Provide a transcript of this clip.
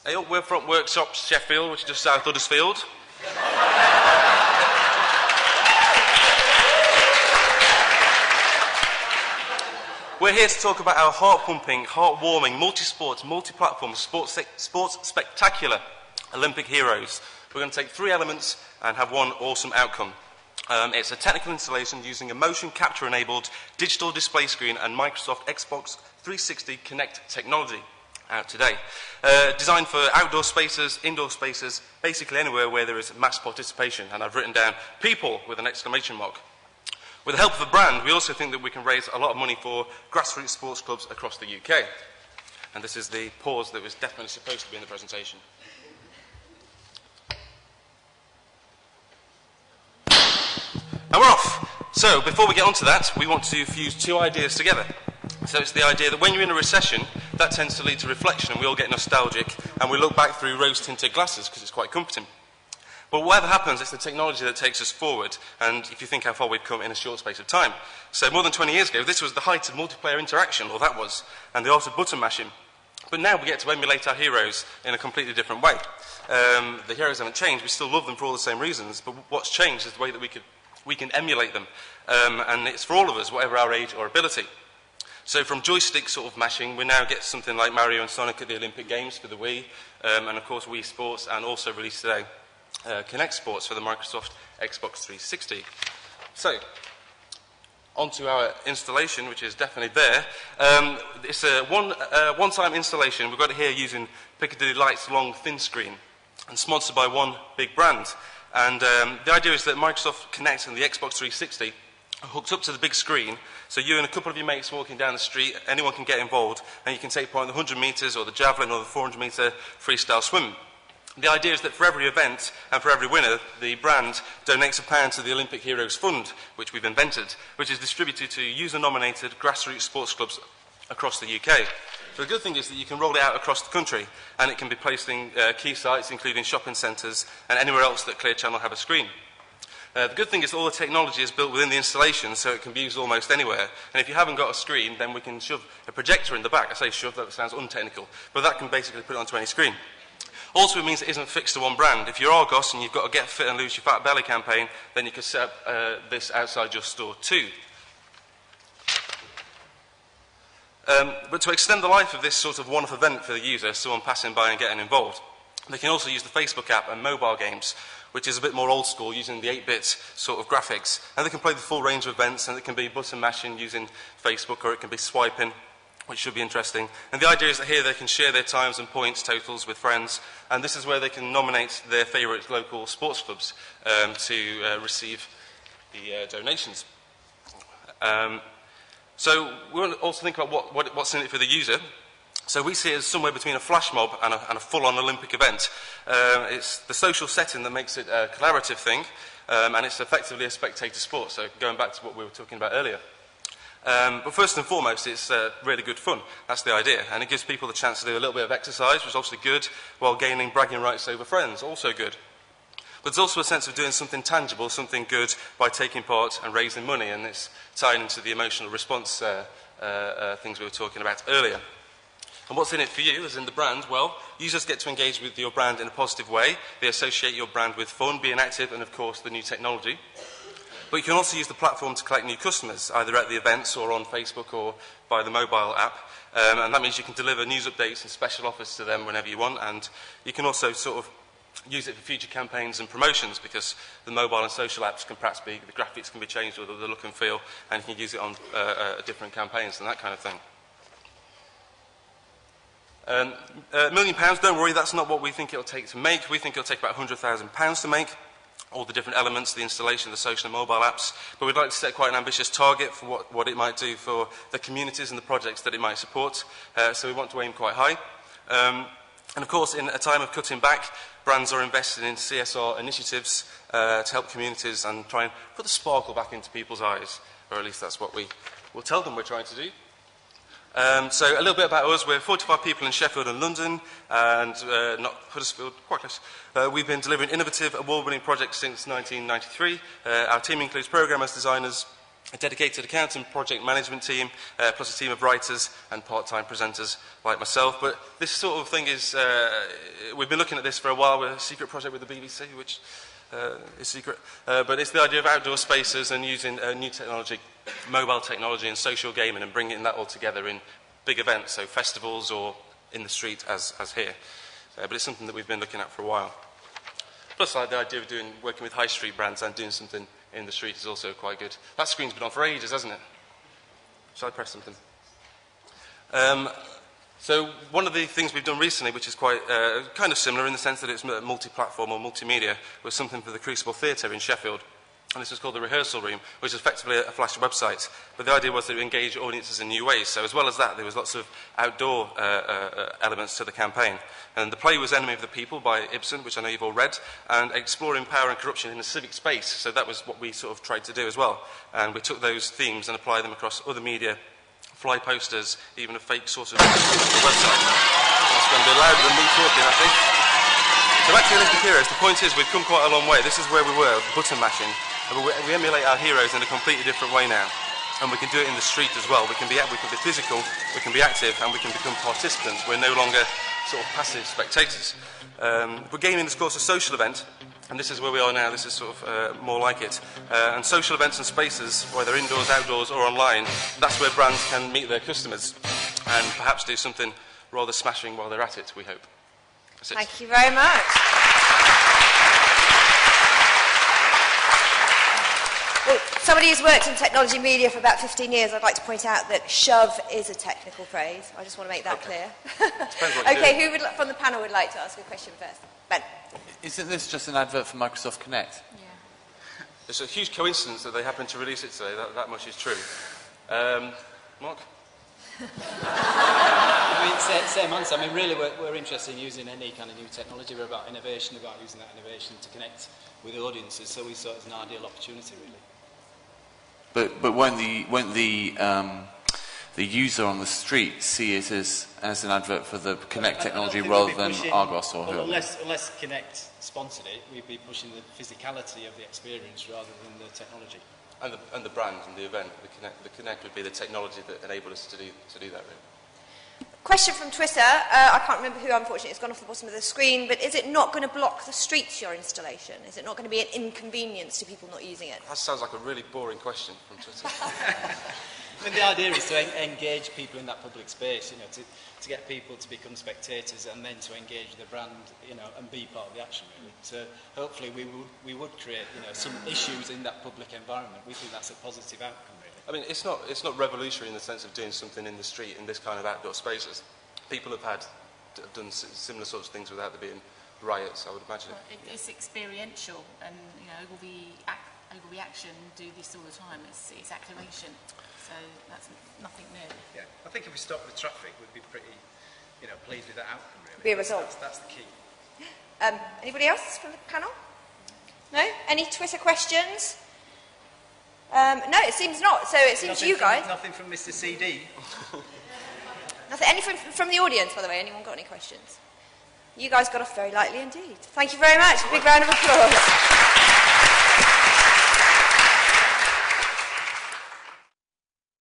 Hey, we're from Workshops Sheffield, which is just south Huddersfield. We're here to talk about our heart-pumping, heart-warming, multi-sport, multi-platform, sports spectacular Olympic heroes. We're going to take 3 elements and have one awesome outcome. It's a technical installation using a motion capture-enabled digital display screen and Microsoft Xbox 360 Kinect technology out today. Designed for outdoor spaces, indoor spaces, basically anywhere where there is mass participation. And I've written down people with an exclamation mark. With the help of a brand, we also think that we can raise a lot of money for grassroots sports clubs across the UK. And this is the pause that was definitely supposed to be in the presentation. And we're off. So, before we get onto that, we want to fuse 2 ideas together. So it's the idea that when you're in a recession, that tends to lead to reflection, and we all get nostalgic, and we look back through rose-tinted glasses because it's quite comforting. But whatever happens, it's the technology that takes us forward, and if you think how far we've come in a short space of time. So more than 20 years ago, this was the height of multiplayer interaction, or that was, and the art of button mashing. But now we get to emulate our heroes in a completely different way. The heroes haven't changed, we still love them for all the same reasons, but what's changed is the way that we can emulate them, and it's for all of us, whatever our age or ability. So from joystick sort of mashing, we now get something like Mario and Sonic at the Olympic Games for the Wii, and of course Wii Sports, and also released today, Kinect Sports for the Microsoft Xbox 360. So, onto our installation, which is definitely there. It's a one-time installation. We've got it here using Piccadilly Lights long thin screen, and sponsored by one big brand. And the idea is that Microsoft Kinect and the Xbox 360 are hooked up to the big screen, so you and a couple of your mates walking down the street, anyone can get involved, and you can take part in the 100 metres or the javelin or the 400 metre freestyle swim. The idea is that for every event and for every winner, the brand donates £1 to the Olympic Heroes Fund, which we've invented, which is distributed to user-nominated grassroots sports clubs across the UK. So the good thing is that you can roll it out across the country, and it can be placed in key sites, including shopping centres and anywhere else that Clear Channel have a screen. The good thing is all the technology is built within the installation, so it can be used almost anywhere. And if you haven't got a screen, then we can shove a projector in the back. I say shove, that sounds untechnical, but that can basically put it onto any screen. Also, it means it isn't fixed to one brand. If you're Argos and you've got a Get Fit and Lose Your Fat Belly campaign, then you can set up this outside your store too. But to extend the life of this sort of one-off event for the user, someone passing by and getting involved, they can also use the Facebook app and mobile games, which is a bit more old school, using the 8-bit sort of graphics. And they can play the full range of events, and it can be button mashing using Facebook, or it can be swiping, which should be interesting. And the idea is that here they can share their times and points totals with friends, and this is where they can nominate their favourite local sports clubs to receive the donations. So we want to also think about what's in it for the user. So we see it as somewhere between a flash mob and a full-on Olympic event. It's the social setting that makes it a collaborative thing, and it's effectively a spectator sport, so going back to what we were talking about earlier. But first and foremost, it's really good fun. That's the idea. And it gives people the chance to do a little bit of exercise, which is obviously good, while gaining bragging rights over friends, also good. But there's also a sense of doing something tangible, something good, by taking part and raising money, and it's tying into the emotional response things we were talking about earlier. And what's in it for you, as in the brand? Well, users get to engage with your brand in a positive way. They associate your brand with fun, being active, and of course the new technology. But you can also use the platform to collect new customers, either at the events or on Facebook or by the mobile app. And that means you can deliver news updates and special offers to them whenever you want. And you can also sort of use it for future campaigns and promotions, because the mobile and social apps can perhaps be, the graphics can be changed with the look and feel, and you can use it on different campaigns and that kind of thing. £1 million, don't worry, that's not what we think it'll take to make. We think it'll take about £100,000 to make, all the different elements, the installation, the social and mobile apps. But we'd like to set quite an ambitious target for what it might do for the communities and the projects that it might support. So we want to aim quite high. And of course, in a time of cutting back, brands are investing in CSR initiatives to help communities and try and put the sparkle back into people's eyes, or at least that's what we will tell them we're trying to do. So a little bit about us. We're 45 people in Sheffield and London, and not Huddersfield, quite close. We've been delivering innovative, award-winning projects since 1993. Our team includes programmers, designers, a dedicated account and project management team, plus a team of writers and part-time presenters like myself. But this sort of thing is, we've been looking at this for a while. We're a secret project with the BBC, which is secret. But it's the idea of outdoor spaces and using new technology, mobile technology and social gaming, and bringing that all together in big events, so festivals or in the street as here. But it's something that we've been looking at for a while. Plus, the idea of working with high street brands and doing something in the street is also quite good. That screen's been on for ages, hasn't it? Shall I press something? So one of the things we've done recently, which is quite kind of similar in the sense that it's multi-platform or multimedia, was something for the Crucible Theatre in Sheffield. And this was called the Rehearsal Room, which is effectively a flash website. But the idea was that it would engage audiences in new ways. So as well as that, there was lots of outdoor elements to the campaign. And the play was Enemy of the People by Ibsen, which I know you've all read, and exploring power and corruption in a civic space. So that was what we sort of tried to do as well. And we took those themes and applied them across other media, fly posters, even a fake sort of website. That's going to be louder than me talking, I think. So back to Olympic Heroes, the point is we've come quite a long way. This is where we were, button mashing. We emulate our heroes in a completely different way now. And we can do it in the street as well. We can be physical, we can be active, and we can become participants. We're no longer sort of passive spectators. But gaming is, of course, a social event, and this is where we are now. This is sort of more like it. And social events and spaces, whether indoors, outdoors, or online, that's where brands can meet their customers and perhaps do something rather smashing while they're at it, we hope. That's it. Thank you very much. Well, somebody who's worked in technology media for about 15 years, I'd like to point out that shove is a technical phrase. I just want to make that clear. Okay, who would, from the panel would like to ask a question first? Ben. Isn't this just an advert for Microsoft Connect? Yeah. It's a huge coincidence that they happened to release it today. That much is true. Mark? I mean, same answer. I mean, really, we're interested in using any kind of new technology. We're about innovation, about using that innovation to connect with the audiences. So we saw it as an ideal opportunity, really. But won't the user on the street see it as an advert for the Connect technology rather than Argos or whoever? Unless Connect sponsored it, we'd be pushing the physicality of the experience rather than the technology. And the brand and the event. The Connect would be the technology that enabled us to do that, really. Question from Twitter. I can't remember who, unfortunately. It's gone off the bottom of the screen. But is it not going to block the streets, your installation? Is it not going to be an inconvenience to people not using it? That sounds like a really boring question from Twitter. I mean, the idea is to engage people in that public space, you know, to get people to become spectators and then to engage the brand, you know, and be part of the action, really. So hopefully we would create, you know, some issues in that public environment. We think that's a positive outcome, really. I mean, it's not revolutionary in the sense of doing something in the street in this kind of outdoor spaces. People have done similar sorts of things without there being riots, I would imagine. Well, it's experiential, and you know, overreaction do this all the time. It's activation, so that's nothing new. Yeah, I think if we stop the traffic, we'd be pretty, you know, pleased with that outcome, really. Be a result. That's the key. Anybody else from the panel? No? Any Twitter questions? No, it seems not. So it seems you guys. Nothing from Mr. CD. Nothing. Any from the audience, by the way? Anyone got any questions? You guys got off very lightly indeed. Thank you very much. A big round of applause.